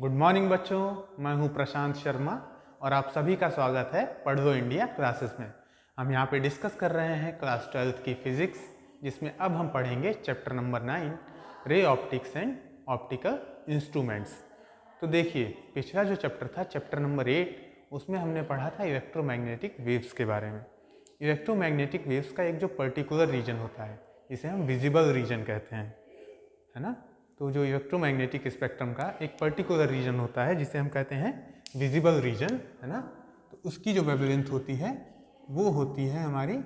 Good morning बच्चों, मैं हूं प्रशांत शर्मा और आप सभी का स्वागत है पढ़ो इंडिया क्लासेस में। हम यहां पे डिस्कस कर रहे हैं क्लास 12th की फिजिक्स, जिसमें अब हम पढ़ेंगे chapter number 9 ray optics and optical instruments. तो देखिए, पिछला जो चैप्टर था चैप्टर नंबर 8, उसमें हमने पढ़ा था इलेक्ट्रोमैग्नेटिक वेव्स के बारे में। इलेक्ट्रोमैग्नेटिक वेव्स का एक जो पर्टिकुलर रीजन होता है, इसे हम विजिबल रीजन कहते हैं, है ना। तो जो इलेक्ट्रोमैग्नेटिक स्पेक्ट्रम का एक पर्टिकुलर रीजन होता है जिसे हम कहते हैं विजिबल रीजन, है ना। तो उसकी जो वेवलेंथ होती है वो होती है हमारी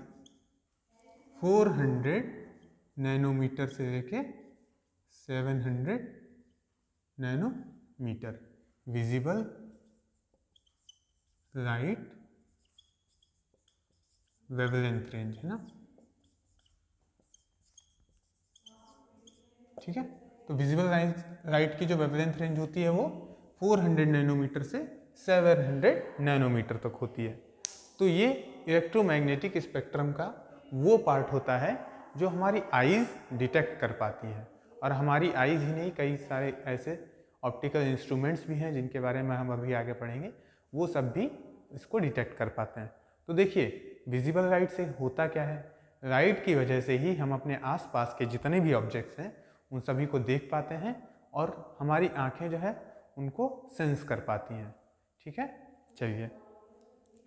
400 नैनोमीटर से लेके 700 nanometre visible light wavelength range, है ना। ठीक है, तो विजिबल लाइट की जो वेवलेंथ रेंज होती है वो 400 नैनोमीटर से 700 नैनोमीटर तक होती है। तो ये इलेक्ट्रोमैग्नेटिक स्पेक्ट्रम का वो पार्ट होता है जो हमारी आईज डिटेक्ट कर पाती है, और हमारी आईज ही नहीं, कई सारे ऐसे ऑप्टिकल इंस्ट्रूमेंट्स भी हैं जिनके बारे में हम अभी आगे पढ़ेंगे, वो सब भी इसको डिटेक्ट कर पाते हैं। तो देखिए, विजिबल लाइट से होता क्या है, लाइट की वजह से ही हम अपने आसपास के जितने भी ऑब्जेक्ट्स हैं उन सभी को देख पाते हैं, और हमारी आंखें जो है उनको सेंस कर पाती हैं। ठीक है, चलिए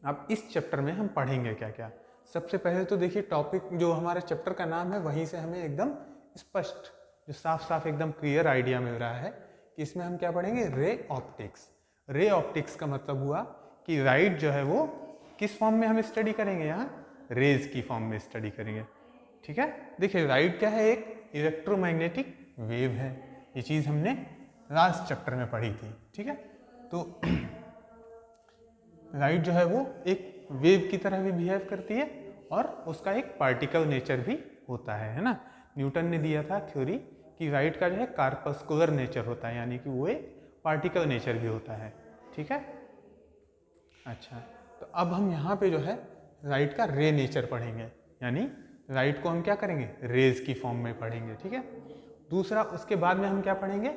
अब इस चैप्टर में हम पढ़ेंगे क्या क्या। सबसे पहले तो देखिए, टॉपिक जो हमारे चैप्टर का नाम है वहीं से हमें एकदम स्पष्ट, जो साफ साफ एकदम क्लियर आइडिया मिल रहा है कि इसमें हम क्या पढ़ेंगे, रे ऑप्टिक्स। रे ऑप्टिक्स का मतलब हुआ कि लाइट जो है वो किस फॉर्म में हम स्टडी करेंगे, यहाँ रेज की फॉर्म में स्टडी करेंगे। ठीक है, देखिए लाइट क्या है, एक इलेक्ट्रोमैग्नेटिक वेव है। ये चीज़ हमने लास्ट चैप्टर में पढ़ी थी। ठीक है, तो लाइट जो है वो एक वेव की तरह भी बिहेव करती है, और उसका एक पार्टिकल नेचर भी होता है ना। न्यूटन ने दिया था थ्योरी कि लाइट का जो है कार्पस्कुलर नेचर होता है, यानी कि वो एक पार्टिकल नेचर भी होता है। ठीक है, अच्छा, तो अब हम यहाँ पे जो है लाइट का रे नेचर पढ़ेंगे, यानी लाइट को हम क्या करेंगे, रेज की फॉर्म में पढ़ेंगे। ठीक है, दूसरा उसके बाद में हम क्या पढ़ेंगे,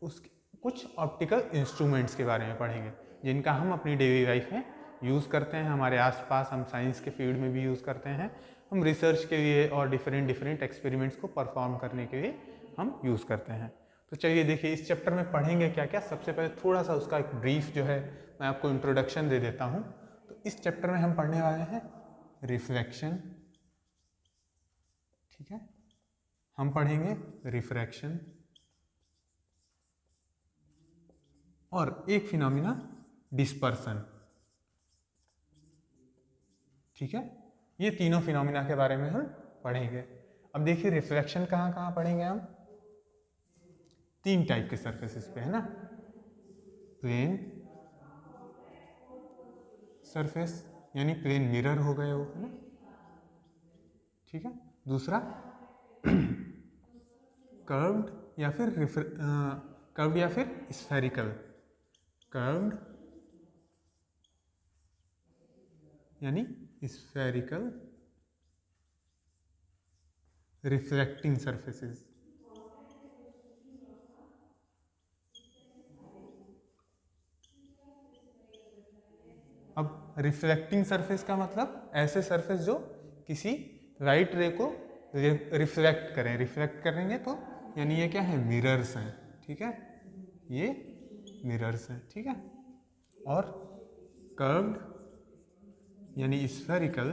उसके कुछ ऑप्टिकल इंस्ट्रूमेंट्स के बारे में पढ़ेंगे जिनका हम अपनी डेली लाइफ में यूज़ करते हैं, हमारे आसपास, हम साइंस के फील्ड में भी यूज़ करते हैं, हम रिसर्च के लिए और डिफरेंट एक्सपेरिमेंट्स को परफॉर्म करने के लिए हम यूज़ करते हैं। तो चलिए देखिए, इस चैप्टर में पढ़ेंगे क्या क्या। सबसे पहले थोड़ा सा उसका एक ब्रीफ जो है मैं आपको इंट्रोडक्शन दे देता हूँ। तो इस चैप्टर में हम पढ़ने वाले हैं रिफ्लेक्शन। ठीक है, हम पढ़ेंगे रिफ्रैक्शन, और एक फिनोमिना डिस्पर्सन। ठीक है, ये तीनों फिनोमिना के बारे में हम पढ़ेंगे। अब देखिए, रिफ्लेक्शन कहाँ कहाँ पढ़ेंगे हम, तीन टाइप के सरफेसेस पे, है ना। प्लेन सरफेस यानी प्लेन मिरर हो गए वो, है ना। ठीक है, दूसरा कर्व्ड या फिर कर्व्ड या फिर स्फेरिकल। कर्व्ड यानी स्फेरिकल रिफ्लेक्टिंग सरफेसेस। अब रिफ्लेक्टिंग सरफेस का मतलब ऐसे सरफेस जो किसी लाइट रे को रिफ्लेक्ट करें। रिफ्लेक्ट करेंगे तो यानी ये क्या है, मिरर्स हैं। ठीक है, ये मिरर्स हैं। ठीक है, और कर्व्ड यानी spherical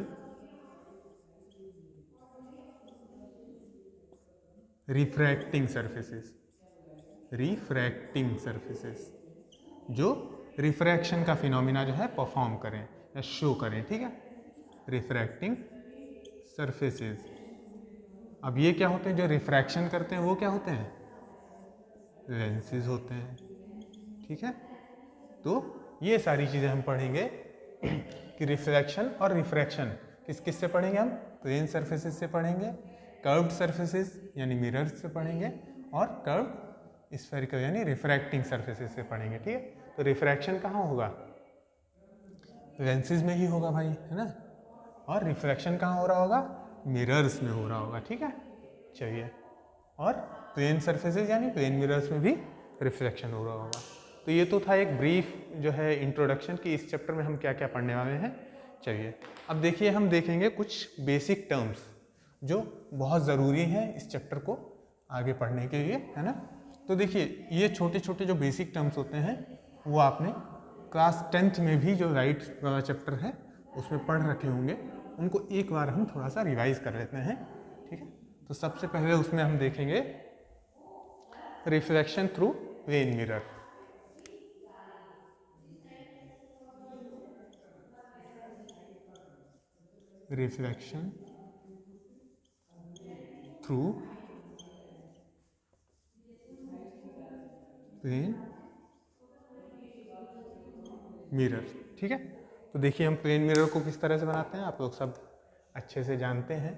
refracting surfaces. Refracting surfaces जो रिफ्रैक्शन का फिनोमिना जो है परफॉर्म करें या शो करें। ठीक है, रिफ्रैक्टिंग सरफेसेस। अब ये क्या होते हैं, जो रिफ्रैक्शन करते हैं वो क्या होते हैं, लेंसेज होते हैं। ठीक है, तो ये सारी चीज़ें हम पढ़ेंगे कि रिफ्लेक्शन और रिफ्रैक्शन किस किस से पढ़ेंगे हम, प्लेन सरफेसेस से पढ़ेंगे, कर्व्ड सरफेसेस यानी मिरर्स से पढ़ेंगे, और कर्व्ड स्फेरिकल यानी रिफ्रैक्टिंग सरफेसेस से पढ़ेंगे। ठीक है, तो रिफ्रैक्शन कहाँ होगा, लेंसेज में ही होगा भाई, है ना। और रिफ्लेक्शन कहाँ हो रहा होगा, मिरर्स में हो रहा होगा। ठीक है, चलिए, और प्लेन सरफेसेस यानी प्लेन मिरर्स में भी रिफ्लेक्शन हो रहा होगा। तो ये तो था एक ब्रीफ जो है इंट्रोडक्शन कि इस चैप्टर में हम क्या क्या पढ़ने वाले हैं। चलिए अब देखिए हम देखेंगे कुछ बेसिक टर्म्स जो बहुत ज़रूरी हैं इस चैप्टर को आगे पढ़ने के लिए, है ना। तो देखिए ये छोटे छोटे जो बेसिक टर्म्स होते हैं वो आपने क्लास 10th में भी जो राइट वाला चैप्टर है उसमें पढ़ रखे होंगे, उनको एक बार हम थोड़ा सा रिवाइज कर लेते हैं, ठीक है। तो सबसे पहले उसमें हम देखेंगे reflection through plane mirror. Reflection through plane mirror, ठीक है। तो देखिए हम प्लेन मिरर को किस तरह से बनाते हैं, आप लोग सब अच्छे से जानते हैं।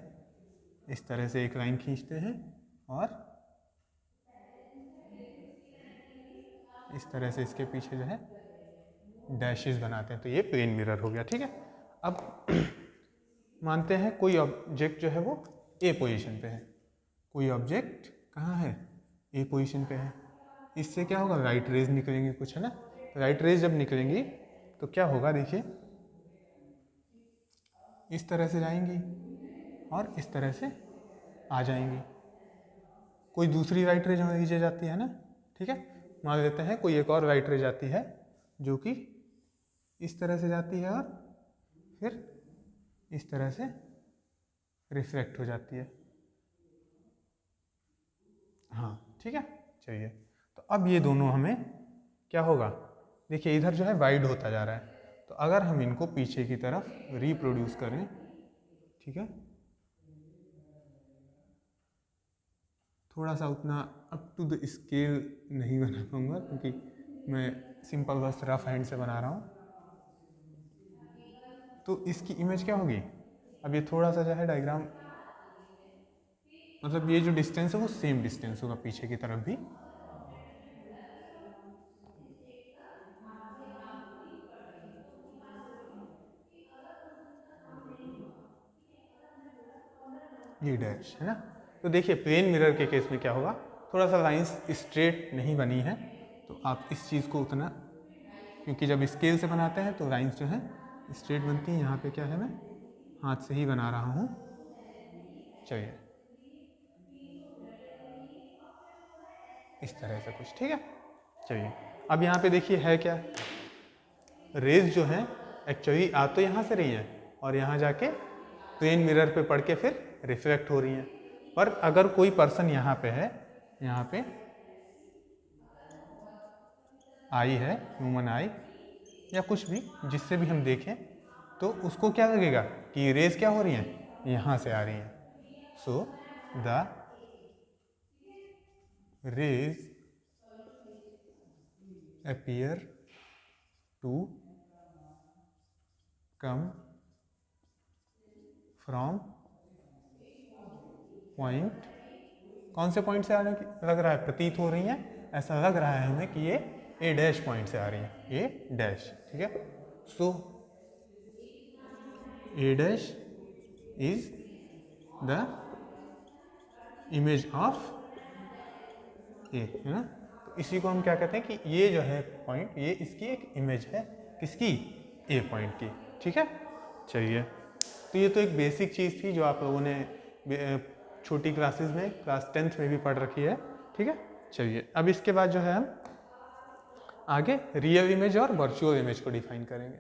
इस तरह से एक लाइन खींचते हैं और इस तरह से इसके पीछे जो है डैशेस बनाते हैं, तो ये प्लेन मिरर हो गया, ठीक है। अब मानते हैं कोई ऑब्जेक्ट जो है वो ए पोजीशन पे है, कोई ऑब्जेक्ट कहाँ है, ए पोजीशन पे है। इससे क्या होगा, राइट रेज निकलेंगी कुछ, है ना। राइट रेज जब निकलेंगी तो क्या होगा, देखिए इस तरह से जाएंगी और इस तरह से आ जाएंगी। कोई दूसरी राइट रेज हमारी नीचे जाती है ना, ठीक है। मान लेते हैं कोई एक और राइट रेज आती है जो कि इस तरह से जाती है और फिर इस तरह से रिफ्लेक्ट हो जाती है, हाँ ठीक है। चलिए तो अब ये दोनों हमें क्या होगा, देखिए इधर जो है वाइड होता जा रहा है, तो अगर हम इनको पीछे की तरफ रिप्रोड्यूस करें, ठीक है, थोड़ा सा उतना अप टू द स्केल नहीं बना पाऊंगा क्योंकि मैं सिंपल बस रफ हैंड से बना रहा हूँ। तो इसकी इमेज क्या होगी, अब ये थोड़ा सा जो है डायग्राम, मतलब ये जो डिस्टेंस है वो सेम डिस्टेंस होगा पीछे की तरफ भी। ये डैश है ना। तो देखिए प्लेन मिरर के केस में क्या होगा, थोड़ा सा लाइंस स्ट्रेट नहीं बनी है, तो आप इस चीज़ को उतना, क्योंकि जब स्केल से बनाते हैं तो लाइंस जो है स्ट्रेट बनती हैं। यहाँ पे क्या है, मैं हाथ से ही बना रहा हूँ। चलिए इस तरह से कुछ, ठीक है। चलिए अब यहाँ पे देखिए है क्या, रेज जो है एक्चुअली आ तो यहाँ से रही है और यहाँ जाके प्लेन मिरर पे पड़ के फिर रिफ्लेक्ट हो रही हैं। पर अगर कोई पर्सन यहाँ पे है, यहाँ पे आई है, ह्यूमन आई या कुछ भी जिससे भी हम देखें, तो उसको क्या लगेगा कि रेज क्या हो रही हैं, यहाँ से आ रही हैं। So the rays appear to come from point, कौन से पॉइंट से आने की लग रहा है, प्रतीत हो रही हैं, ऐसा लग रहा है हमें कि ये ए डैश पॉइंट से आ रही हैं, ए डैश, ठीक है। So a dash is the image of a, है ना। तो इसी को हम क्या कहते हैं कि ये जो है पॉइंट, ये इसकी एक इमेज है, किसकी, ए पॉइंट की, ठीक है। चलिए तो ये तो एक बेसिक चीज़ थी जो आप लोगों ने छोटी क्लासेस में क्लास 10th में भी पढ़ रखी है, ठीक है। चलिए अब इसके बाद जो है हम आगे रियल इमेज और वर्चुअल इमेज को डिफाइन करेंगे।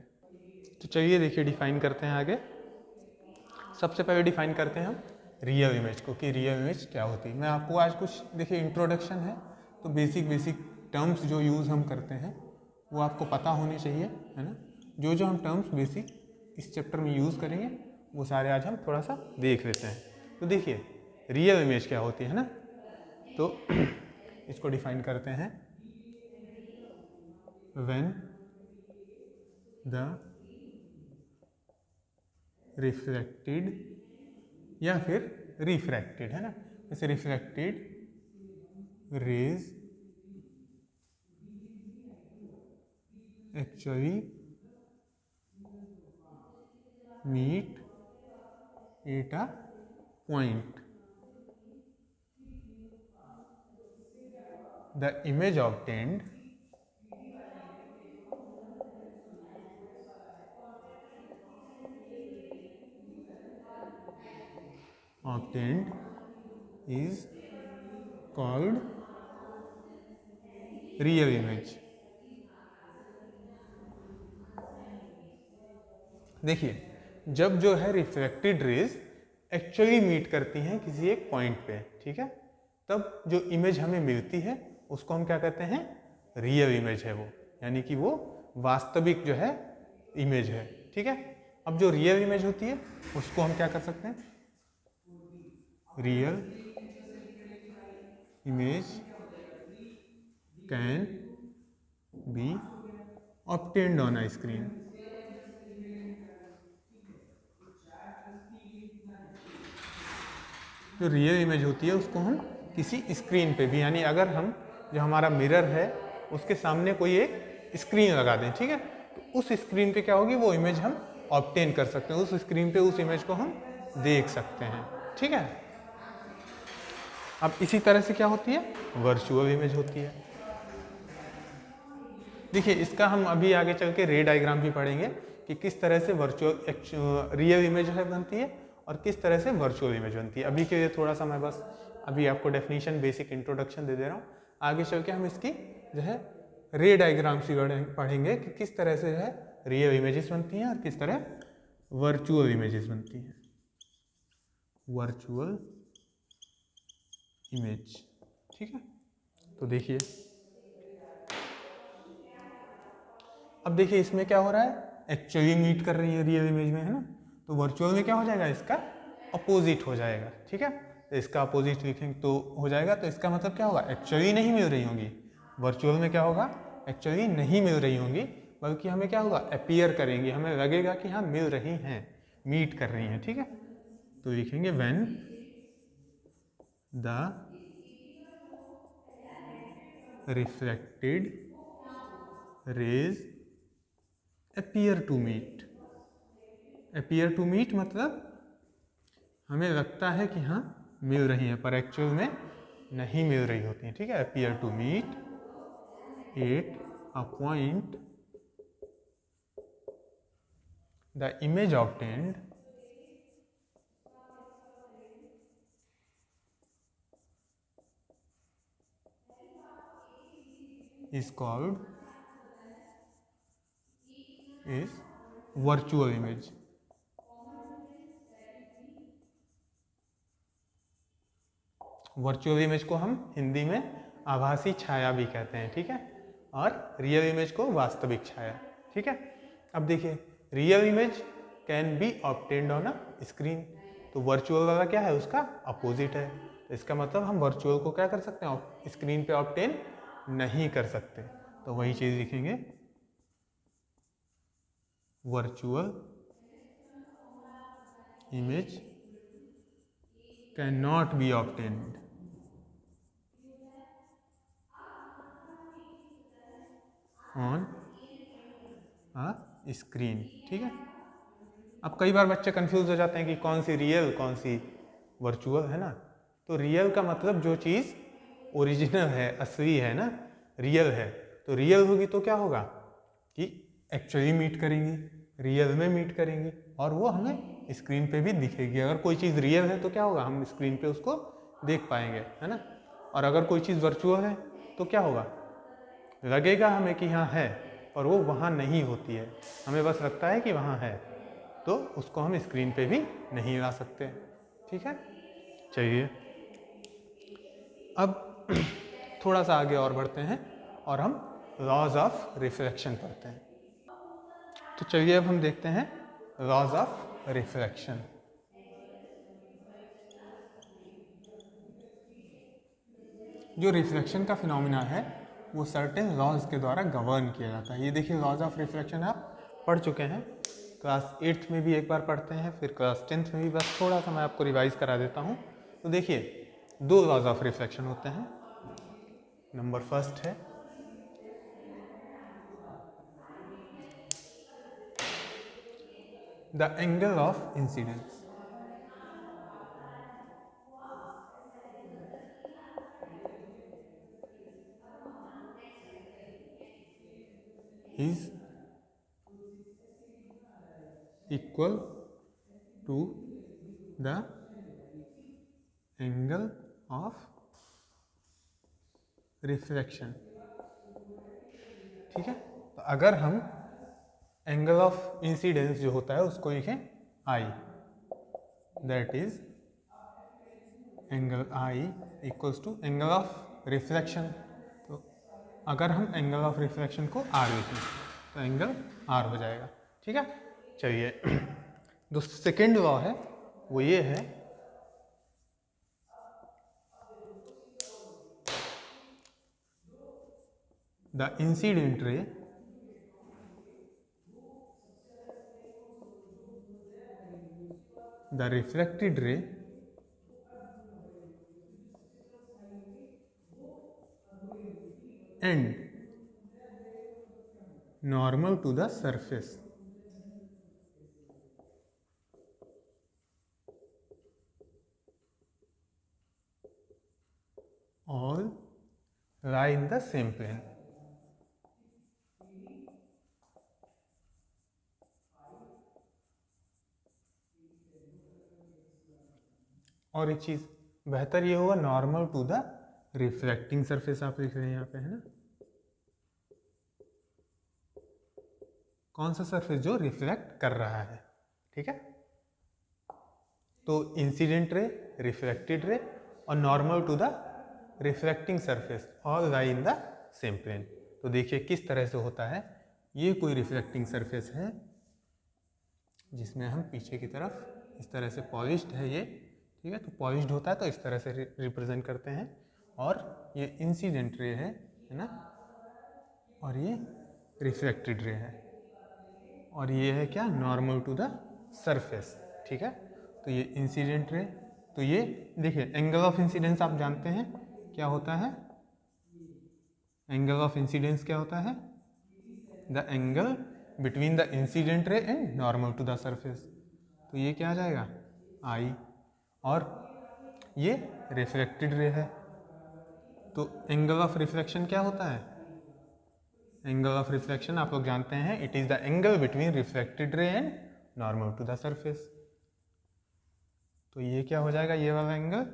तो चलिए देखिए डिफाइन करते हैं आगे। सबसे पहले डिफाइन करते हैं हम रियल इमेज को कि रियल इमेज क्या होती है। मैं आपको आज कुछ, देखिए इंट्रोडक्शन है तो बेसिक टर्म्स जो यूज़ हम करते हैं वो आपको पता होने चाहिए, है ना। जो हम टर्म्स बेसिक इस चैप्टर में यूज़ करेंगे वो सारे आज हम थोड़ा सा देख लेते हैं। तो देखिए रियल इमेज क्या होती है ना, तो इसको डिफाइन करते हैं व्हेन द रिफ्लेक्टेड या फिर रिफ्रैक्टेड, है ना, जैसे reflected rays actually meet at a point, the image obtained obtained is called real image. देखिए जब जो है रिफ्लेक्टेड रेज एक्चुअली मीट करती हैं किसी एक पॉइंट पे, ठीक है, तब जो इमेज हमें मिलती है उसको हम क्या कहते हैं, रियल इमेज है वो, यानी कि वो वास्तविक जो है इमेज है, ठीक है। अब जो रियल इमेज होती है उसको हम क्या कर सकते हैं, real image can be obtained on a screen. जो रियल इमेज होती है उसको हम किसी स्क्रीन पे भी, यानी अगर हम जो हमारा मिरर है उसके सामने कोई एक स्क्रीन लगा दें, ठीक है, तो उस स्क्रीन पे क्या होगी, वो इमेज हम ऑब्टेन कर सकते हैं, उस स्क्रीन पे उस इमेज को हम देख सकते हैं, ठीक है। अब इसी तरह से क्या होती है, वर्चुअल इमेज होती है। देखिए इसका हम अभी आगे चल के रे डायग्राम भी पढ़ेंगे कि किस तरह से वर्चुअल रियल इमेज है बनती है और किस तरह से वर्चुअल इमेज बनती है। अभी के लिए थोड़ा सा मैं बस अभी आपको डेफिनेशन बेसिक इंट्रोडक्शन दे दे रहा हूँ, आगे चल के हम इसकी जो है रे डायग्राम से पढ़ेंगे कि किस तरह से जो है रियल इमेजेस बनती हैं और किस तरह वर्चुअल इमेजेस बनती हैं। वर्चुअल इमेज, ठीक है। तो देखिए अब देखिए इसमें क्या हो रहा है, एक्चुअली मीट कर रही है रियल इमेज में, है ना, तो वर्चुअल में क्या हो जाएगा, इसका अपोजिट हो जाएगा, ठीक है। तो इसका अपोजिट लिखेंगे तो हो जाएगा, तो इसका मतलब क्या होगा, एक्चुअली नहीं मिल रही होंगी। वर्चुअल में क्या होगा, एक्चुअली नहीं मिल रही होंगी, बल्कि हमें क्या होगा, अपीयर करेंगी, हमें लगेगा कि हाँ मिल रही हैं, मीट कर रही हैं, ठीक है। तो लिखेंगे when the reflected rays appear to meet. Appear to meet मतलब हमें लगता है कि हाँ मिल रही हैं, पर एक्चुअल में नहीं मिल रही होती हैं, ठीक है। Appear to meet at a point the image obtained is called is virtual image। Virtual image को हम हिंदी में आभासी छाया भी कहते हैं, ठीक है, और रियल इमेज को वास्तविक छाया, ठीक है। अब देखिए real image can be obtained on a screen, तो वर्चुअल वाला क्या है, उसका अपोजिट है, तो इसका मतलब हम वर्चुअल को क्या कर सकते हैं, स्क्रीन पे ऑब्टेन नहीं कर सकते, तो वही चीज़ लिखेंगे, virtual image can not be obtained on a screen, ठीक है। अब कई बार बच्चे कंफ्यूज हो जाते हैं कि कौन सी रियल कौन सी वर्चुअल, है ना। तो रियल का मतलब जो चीज़ ओरिजिनल है, असली है ना, रियल है, तो रियल होगी तो क्या होगा कि एक्चुअली मीट करेंगी, रियल में मीट करेंगी, और वो हमें स्क्रीन पे भी दिखेगी। अगर कोई चीज़ रियल है तो क्या होगा, हम स्क्रीन पे उसको देख पाएंगे, है ना। और अगर कोई चीज़ वर्चुअल है तो क्या होगा, लगेगा हमें कि हाँ है, पर वो वहाँ नहीं होती है, हमें बस लगता है कि वहाँ है, तो उसको हम स्क्रीन पे भी नहीं ला सकते, ठीक है। चलिए अब थोड़ा सा आगे और बढ़ते हैं और हम लॉज ऑफ रिफ्लेक्शन पढ़ते हैं। तो चलिए अब हम देखते हैं लॉज ऑफ रिफ्लेक्शन। जो रिफ्लेक्शन का फिनोमिना है वो सर्टेन लॉज के द्वारा गवर्न किया जाता है। ये देखिए लॉज ऑफ रिफ्लेक्शन आप पढ़ चुके हैं, क्लास 8th में भी एक बार पढ़ते हैं, फिर क्लास 10th में भी, बस थोड़ा सा मैं आपको रिवाइज करा देता हूँ। तो देखिए दो लॉज ऑफ रिफ्लेक्शन होते हैं। नंबर फर्स्ट है the angle of incidence. Is equal to the angle of reflection. ठीक है, तो अगर हम एंगल ऑफ इंसिडेंस जो होता है उसको लिखें i, that is angle i equals to angle of reflection. तो अगर हम एंगल ऑफ रिफ्लेक्शन को आर लिखें तो एंगल आर हो जाएगा। ठीक है, चलिए जो सेकेंड लॉ है वो ये है, द इंसिडेंट रे the reflected ray and normal to the surface all lie in the same plane। और एक चीज बेहतर ये होगा normal to the reflecting surface, आप लिख रहे हैं यहाँ पे, है ना, कौन सा सरफेस जो रिफ्लेक्ट कर रहा है। ठीक है, तो इंसिडेंट रे, रिफ्लेक्टेड रे और normal to the reflecting surface all lie in the same plane. तो देखिए किस तरह से होता है, ये कोई रिफ्लेक्टिंग सरफेस है जिसमें हम पीछे की तरफ इस तरह से पॉलिश्ड है ये। ठीक है, तो पॉलिश्ड होता है तो इस तरह से रिप्रेजेंट करते हैं, और ये इंसिडेंट रे है ना, और ये रिफ्लेक्टेड रे है, और ये है क्या, नॉर्मल टू द सरफेस। ठीक है, तो ये इंसिडेंट रे, तो ये देखिए एंगल ऑफ इंसिडेंस आप जानते हैं क्या होता है, एंगल ऑफ इंसिडेंस क्या होता है, the angle between the incident ray and normal to the surface. तो ये क्या आ जाएगा, आई, और ये रिफ्लेक्टेड रे है, तो एंगल ऑफ रिफ्लेक्शन क्या होता है, एंगल ऑफ रिफ्लेक्शन आप लोग जानते हैं, it is the angle between reflected ray and normal to the surface. तो ये क्या हो जाएगा, ये वाला एंगल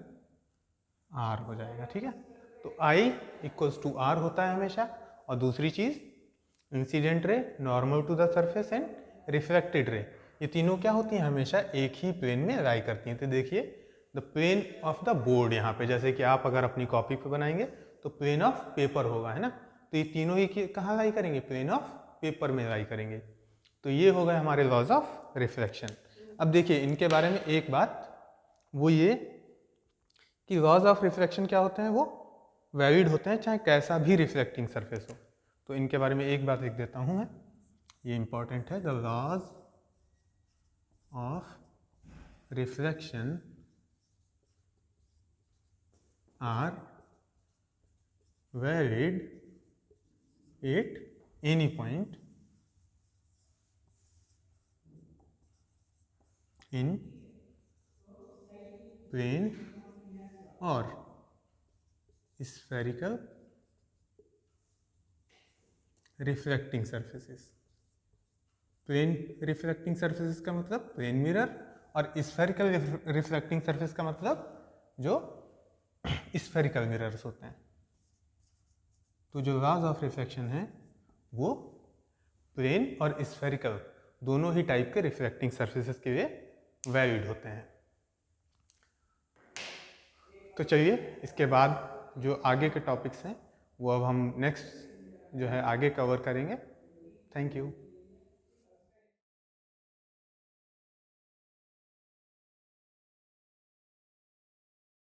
आर हो जाएगा। ठीक है, तो आई इक्वल्स टू आर होता है हमेशा। और दूसरी चीज incident ray, normal to the surface and reflected ray, ये तीनों क्या होती हैं, हमेशा एक ही प्लेन में लाई करती हैं। तो देखिए the plane of the board, यहाँ पे जैसे कि आप अगर अपनी कॉपी पे बनाएंगे तो प्लेन ऑफ पेपर होगा, है ना, तो ये तीनों ही कहाँ लाई करेंगे, प्लेन ऑफ पेपर में लाई करेंगे। तो ये हो गए हमारे लॉज ऑफ रिफ्लेक्शन। अब देखिए इनके बारे में एक बात, वो ये कि लॉज ऑफ रिफ्लेक्शन क्या होते हैं, वो वैलिड होते हैं चाहे कैसा भी रिफ्लेक्टिंग सरफेस हो। तो इनके बारे में एक बात लिख देता हूं मैं, ये इंपॉर्टेंट है, the laws of reflection are valid at any point in plane और spherical reflecting surfaces. Plane reflecting surfaces का मतलब प्लेन मिरर, और स्फेरिकल रिफ्लेक्टिंग सरफेस का मतलब जो स्फेरिकल मिरर्स होते हैं। तो जो लॉज ऑफ रिफ्लेक्शन है वो प्लेन और स्फेरिकल दोनों ही टाइप के रिफ्लेक्टिंग सरफेसेस के लिए वैलिड होते हैं। तो चलिए इसके बाद जो आगे के टॉपिक्स हैं वो अब हम नेक्स्ट जो है आगे कवर करेंगे। Thank you.